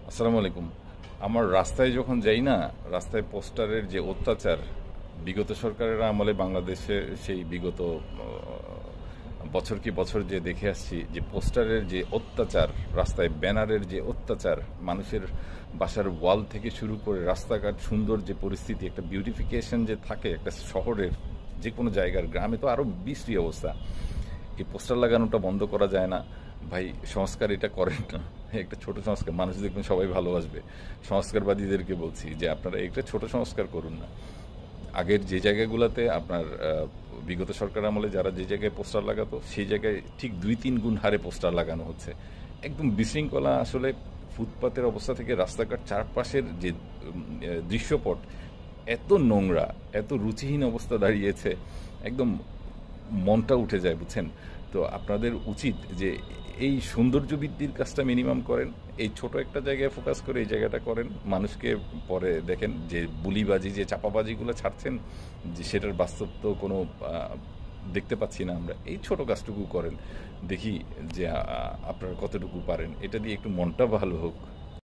আসসালামু আলাইকুম। আমার রাস্তায় যখন যাই না, রাস্তায় পোস্টারের যে অত্যাচার বিগত সরকারের আমলে বাংলাদেশে, সেই বিগত বছর কি বছর যে দেখে আসছি, যে পোস্টারের যে অত্যাচার, রাস্তায় ব্যানারের যে অত্যাচার, মানুষের বাসার ওয়াল থেকে শুরু করে রাস্তাঘাট সুন্দর যে পরিস্থিতি, একটা বিউটিফিকেশন যে থাকে একটা শহরের, যে কোনো জায়গার, গ্রামে তো আরও বিশ্রী অবস্থা। এই পোস্টার লাগানোটা বন্ধ করা যায় না ভাই? সংস্কার এটা করেন না, একটা ছোট সংস্কার, মানুষ দেখবেন সবাই ভালোবাসবে। সংস্কারবাদীদেরকে বলছি যে আপনারা একটা ছোট সংস্কার করুন না। আগের যে জায়গাগুলোতে আপনার বিগত সরকার আমলে যারা যে জায়গায় পোস্টার লাগাতো, সেই জায়গায় ঠিক 2-3 গুণ হারে পোস্টার লাগানো হচ্ছে। একদম বিশৃঙ্খলা আসলে। ফুটপাতের অবস্থা থেকে রাস্তাঘাট চারপাশের যে দৃশ্যপট, এত নোংরা, এত রুচিহীন অবস্থা দাঁড়িয়েছে, একদম মনটা উঠে যায়, বুঝছেন? তো আপনাদের উচিত যে এই সৌন্দর্য বৃদ্ধির কাজটা মিনিমাম করেন, এই ছোট একটা জায়গায় ফোকাস করে এই জায়গাটা করেন। মানুষকে পরে দেখেন যে বুলিবাজি, যে চাপাবাজিগুলো ছাড়ছেন, যে সেটার বাস্তব তো কোনো দেখতে পাচ্ছি না আমরা। এই ছোট কাজটুকু করেন, দেখি যে আপনারা কতটুকু পারেন। এটা দিয়ে একটু মনটা ভালো হোক।